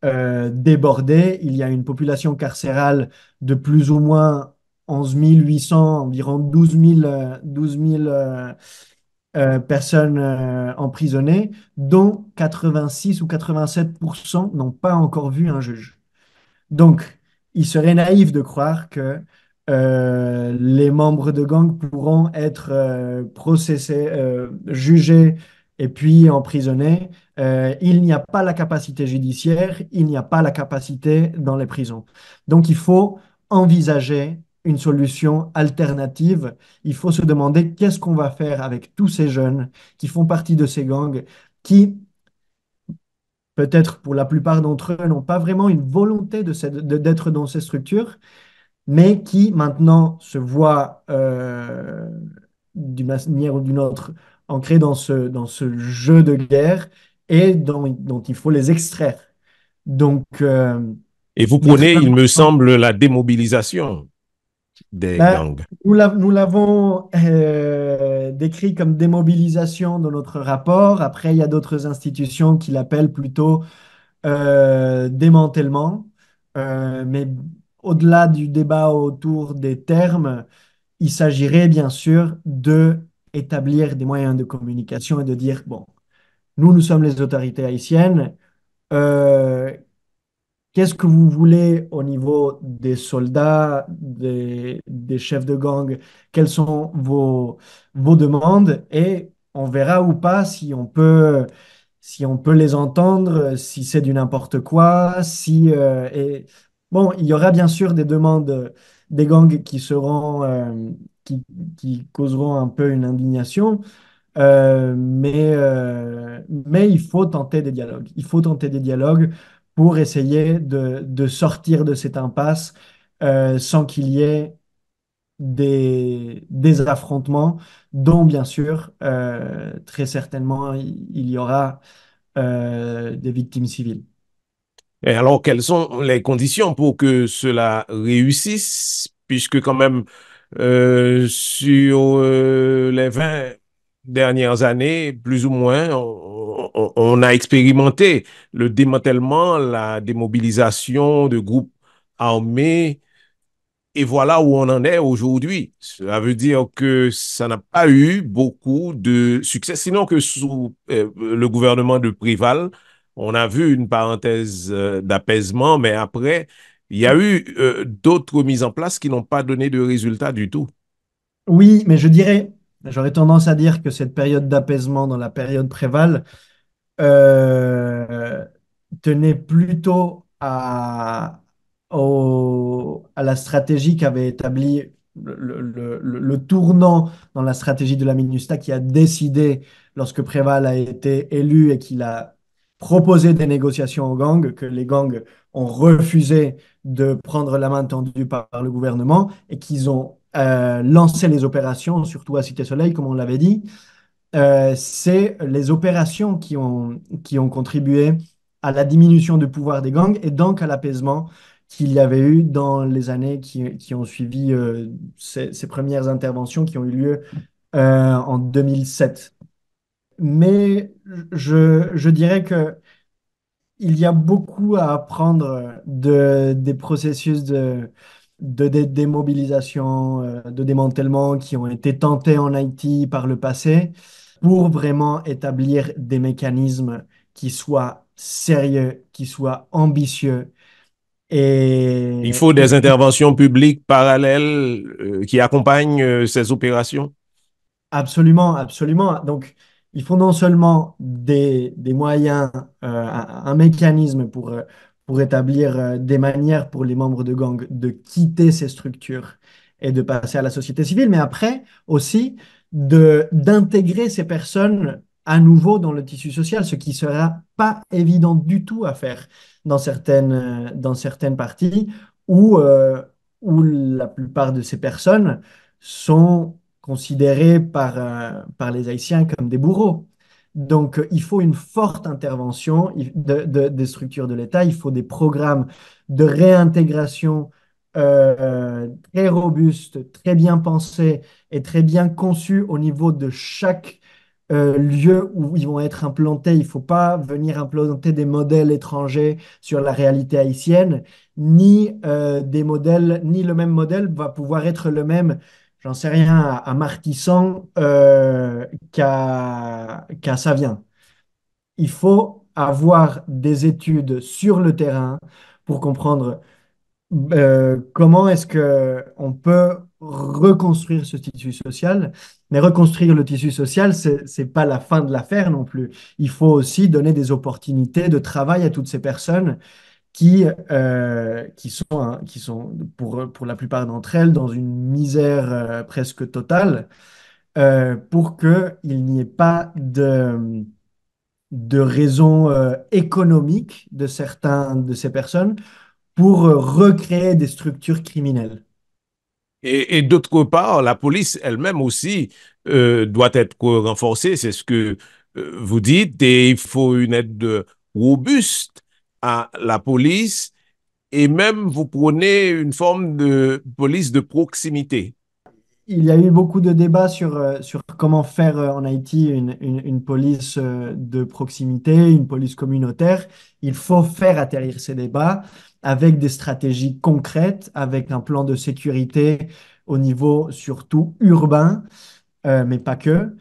Speaker 3: débordé. Il y a une population carcérale de plus ou moins 11 800, environ 12 000 personnes emprisonnées, dont 86 ou 87% n'ont pas encore vu un juge. Donc, il serait naïf de croire que les membres de gang pourront être processés, jugés et puis emprisonnés. Il n'y a pas la capacité judiciaire, il n'y a pas la capacité dans les prisons. Donc il faut envisager une solution alternative. Il faut se demander qu'est-ce qu'on va faire avec tous ces jeunes qui font partie de ces gangs, qui peut-être pour la plupart d'entre eux n'ont pas vraiment une volonté d'être dans ces structures, mais qui maintenant se voient d'une manière ou d'une autre ancrés dans ce jeu de guerre et dont il faut les extraire. Donc,
Speaker 2: Et vous
Speaker 3: il est très
Speaker 2: prenez, il me
Speaker 3: important.
Speaker 2: semble, la démobilisation des
Speaker 3: Ben,
Speaker 2: gangs.
Speaker 3: nous l'avons décrit comme démobilisation dans notre rapport. Après, il y a d'autres institutions qui l'appellent plutôt démantèlement. Mais au-delà du débat autour des termes, il s'agirait bien sûr de établir des moyens de communication et de dire, bon, nous sommes les autorités haïtiennes. euh, Qu'est-ce que vous voulez au niveau des soldats, des chefs de gang? Quelles sont vos demandes? Et on verra ou pas si on peut les entendre, si c'est du n'importe quoi. Bon, il y aura bien sûr des demandes des gangs qui, qui causeront un peu une indignation. Mais il faut tenter des dialogues. Il faut tenter des dialogues pour essayer de sortir de cette impasse sans qu'il y ait des affrontements dont, bien sûr, très certainement, il y aura des victimes civiles.
Speaker 2: Et alors, quelles sont les conditions pour que cela réussisse, puisque quand même, sur les 20 dernières années, plus ou moins, on a expérimenté le démantèlement, la démobilisation de groupes armés. Et voilà où on en est aujourd'hui. Cela veut dire que ça n'a pas eu beaucoup de succès, sinon que sous le gouvernement de Préval, on a vu une parenthèse d'apaisement, mais après, il y a eu d'autres mises en place qui n'ont pas donné de résultats du tout.
Speaker 3: Oui, mais j'aurais tendance à dire que cette période d'apaisement dans la période Préval, euh, tenait plutôt à la stratégie qu'avait établie le tournant dans la stratégie de la MINUSTAH qui a décidé, lorsque Préval a été élu et qu'il a proposé des négociations aux gangs, que les gangs ont refusé de prendre la main tendue par le gouvernement et qu'ils ont lancé les opérations, surtout à Cité Soleil, comme on l'avait dit. C'est les opérations qui ont contribué à la diminution du pouvoir des gangs et donc à l'apaisement qu'il y avait eu dans les années qui ont suivi ces premières interventions qui ont eu lieu en 2007. Mais je dirais que il y a beaucoup à apprendre des processus de démobilisation, de démantèlement qui ont été tentés en Haïti par le passé pour vraiment établir des mécanismes qui soient sérieux, qui soient ambitieux.
Speaker 2: Il
Speaker 3: Et
Speaker 2: faut des interventions publiques parallèles qui accompagnent ces opérations.
Speaker 3: absolument, absolument. Donc, il faut non seulement des moyens, un mécanisme pour établir des manières pour les membres de gang de quitter ces structures et de passer à la société civile, mais après aussi d'intégrer ces personnes à nouveau dans le tissu social, ce qui sera pas évident du tout à faire dans certaines parties où la plupart de ces personnes sont considérés par les Haïtiens comme des bourreaux. Donc, il faut une forte intervention des structures de l'État, il faut des programmes de réintégration très robustes, très bien pensés et très bien conçus au niveau de chaque lieu où ils vont être implantés. Il ne faut pas venir implanter des modèles étrangers sur la réalité haïtienne, ni le même modèle va pouvoir être le même, j'en sais rien, à Martissan qu'à Savien. Il faut avoir des études sur le terrain pour comprendre comment est-ce que on peut reconstruire ce tissu social? Mais reconstruire le tissu social, c'est pas la fin de l'affaire non plus. Il faut aussi donner des opportunités de travail à toutes ces personnes qui sont pour la plupart d'entre elles, dans une misère presque totale, pour qu'il n'y ait pas de raisons économiques de certains de ces personnes pour recréer des structures criminelles.
Speaker 2: Et d'autre part, la police elle-même aussi doit être renforcée, c'est ce que vous dites, et il faut une aide robuste à la police, et même vous prônez une forme de police de proximité.
Speaker 3: Il y a eu beaucoup de débats sur comment faire en Haïti une police de proximité, une police communautaire. Il faut faire atterrir ces débats avec des stratégies concrètes, avec un plan de sécurité au niveau surtout urbain, mais pas que.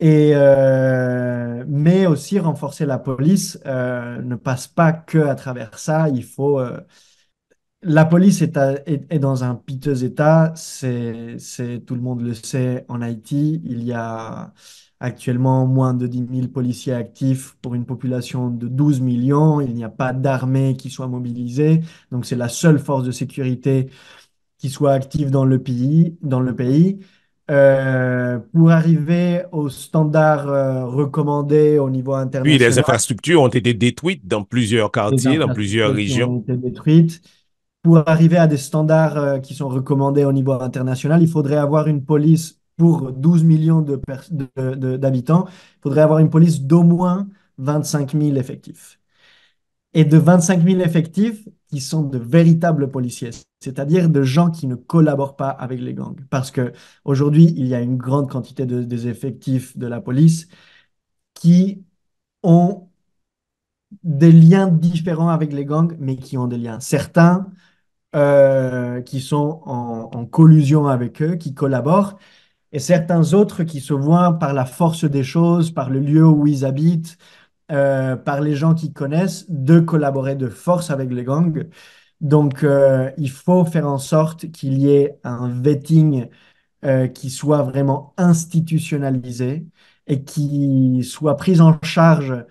Speaker 3: Mais aussi renforcer la police ne passe pas que à travers ça. La police est dans un piteux état, tout le monde le sait en Haïti. Il y a actuellement moins de 10 000 policiers actifs pour une population de 12 millions. Il n'y a pas d'armée qui soit mobilisée. Donc c'est la seule force de sécurité qui soit active dans le pays. Pour arriver aux standards recommandés au niveau
Speaker 2: Puis les
Speaker 3: international,
Speaker 2: infrastructures ont été détruites dans plusieurs
Speaker 3: les
Speaker 2: quartiers, dans plusieurs
Speaker 3: infrastructures qui
Speaker 2: régions.
Speaker 3: ont été détruites. Pour arriver à des standards qui sont recommandés au niveau international, il faudrait avoir une police pour 12 millions d'habitants. Il faudrait avoir une police d'au moins 25 000 effectifs. Et de 25 000 effectifs qui sont de véritables policiers, c'est-à-dire de gens qui ne collaborent pas avec les gangs. Parce que aujourd'hui, il y a une grande quantité des effectifs de la police qui ont des liens différents avec les gangs, mais qui ont des liens. Certains qui sont en collusion avec eux, qui collaborent, et certains autres qui se voient par la force des choses, par le lieu où ils habitent, par les gens qu'ils connaissent, de collaborer de force avec les gangs. Donc, il faut faire en sorte qu'il y ait un vetting qui soit vraiment institutionnalisé et qui soit pris en charge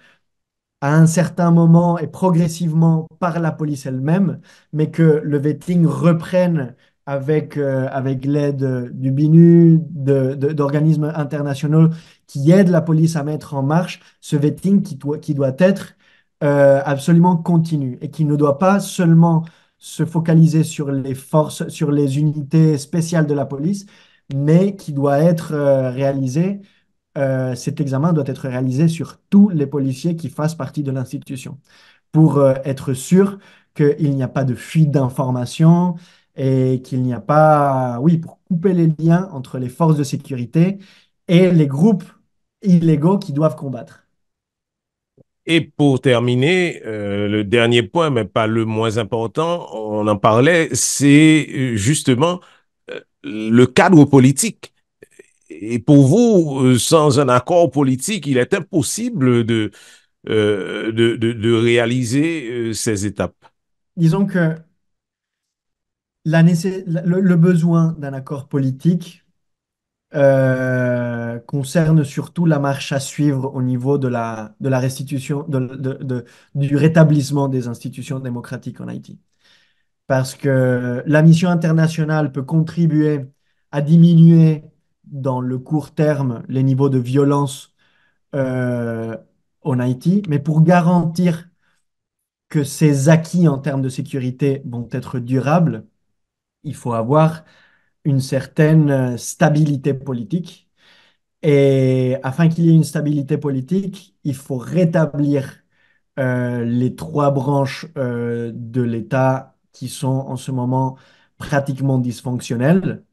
Speaker 3: à un certain moment et progressivement par la police elle-même, mais que le vetting reprenne avec l'aide du BINU, d'organismes internationaux qui aident la police à mettre en marche ce vetting qui doit être absolument continu et qui ne doit pas seulement se focaliser sur les forces, sur les unités spéciales de la police, mais qui doit être réalisé cet examen doit être réalisé sur tous les policiers qui fassent partie de l'institution pour être sûr qu'il n'y a pas de fuite d'informations et qu'il n'y a pas, oui, pour couper les liens entre les forces de sécurité et les groupes illégaux qui doivent combattre.
Speaker 2: Et pour terminer, le dernier point, mais pas le moins important, on en parlait, c'est justement le cadre politique. Et pour vous, sans un accord politique, il est impossible de réaliser ces étapes.
Speaker 3: Disons que le besoin d'un accord politique concerne surtout la marche à suivre au niveau de la restitution, du rétablissement des institutions démocratiques en Haïti. Parce que la mission internationale peut contribuer à diminuer dans le court terme les niveaux de violence euh, en Haïti, mais pour garantir que ces acquis en termes de sécurité vont être durables, il faut avoir une certaine stabilité politique. Et afin qu'il y ait une stabilité politique, il faut rétablir les trois branches de l'État qui sont en ce moment pratiquement dysfonctionnelles.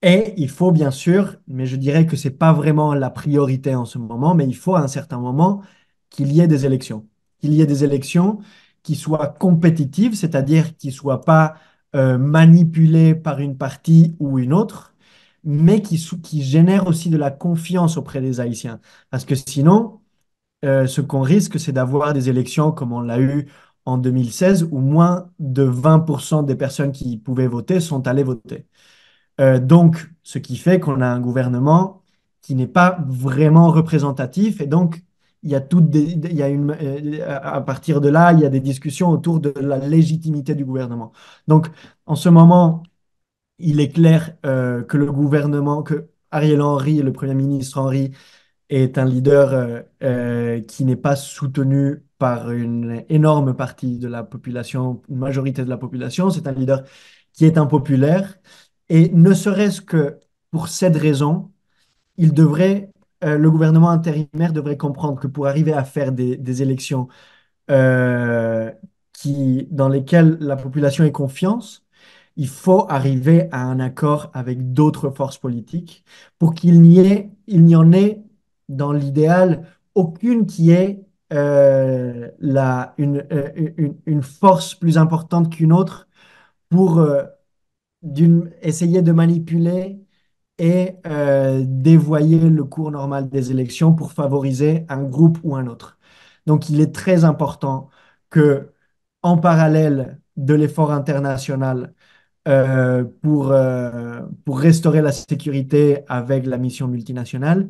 Speaker 3: Et il faut bien sûr, mais je dirais que ce n'est pas vraiment la priorité en ce moment, mais il faut à un certain moment qu'il y ait des élections. Qu'il y ait des élections qui soient compétitives, c'est-à-dire qui ne soient pas manipulées par une partie ou une autre, mais qui génèrent aussi de la confiance auprès des Haïtiens. Parce que sinon, ce qu'on risque, c'est d'avoir des élections comme on l'a eu en 2016 où moins de 20% des personnes qui pouvaient voter sont allées voter. Donc, ce qui fait qu'on a un gouvernement qui n'est pas vraiment représentatif et donc à partir de là, il y a des discussions autour de la légitimité du gouvernement. Donc, en ce moment, il est clair que Ariel Henry, le Premier ministre Henry, est un leader qui n'est pas soutenu par une énorme partie de la population, une majorité de la population. C'est un leader qui est impopulaire. Et ne serait-ce que pour cette raison, le gouvernement intérimaire devrait comprendre que pour arriver à faire des élections dans lesquelles la population ait confiance, il faut arriver à un accord avec d'autres forces politiques pour qu'il n'y en ait, dans l'idéal, aucune qui ait une force plus importante qu'une autre pour essayer de manipuler et dévoyer le cours normal des élections pour favoriser un groupe ou un autre. Donc, il est très important que, en parallèle de l'effort international pour restaurer la sécurité avec la mission multinationale,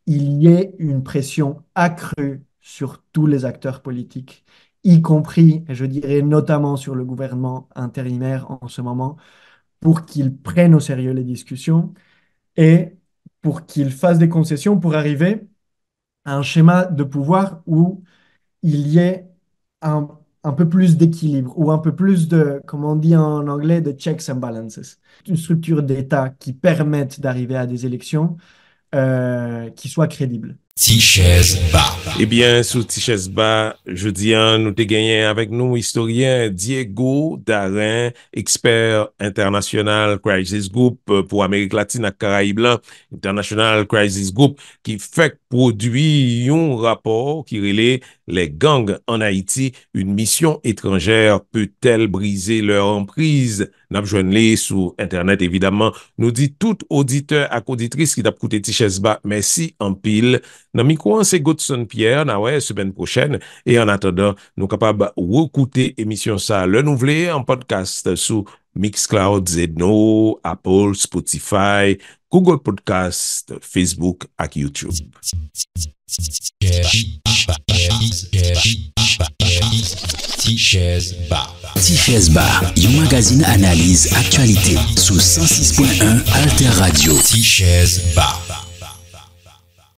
Speaker 3: il y ait une pression accrue sur tous les acteurs politiques, y compris, et je dirais notamment sur le gouvernement intérimaire en ce moment, pour qu'ils prennent au sérieux les discussions et pour qu'ils fassent des concessions pour arriver à un schéma de pouvoir où il y ait un peu plus d'équilibre ou un peu plus de, comme on dit en anglais, de checks and balances. Une structure d'État qui permette d'arriver à des élections qui soient crédibles.
Speaker 1: Tichèze Ba.
Speaker 2: Eh bien, sous Tichèze Ba, jeudi, nous t'ai gagné avec nous historien Diego Darin, expert international Crisis Group pour Amérique latine et Caraïbes, International Crisis Group, qui fait produit un rapport qui relaie les gangs en Haïti. Une mission étrangère peut-elle briser leur emprise? N'a joindre sur Internet, évidemment. Nous dit tout auditeur et auditrice qui t'a écouté Tichèze Ba, merci en pile. Dans micro, c'est Godson Pierre, semaine prochaine. Et en attendant, nous capables d'écouter émission ça, le nouvelé en podcast sous Mixcloud, Zeno, Apple, Spotify, Google Podcast, Facebook et YouTube.
Speaker 1: Tichèze Ba. Tichèze Ba, un magazine analyse actualité sous 106.1 Alter Radio. Tichèze Ba.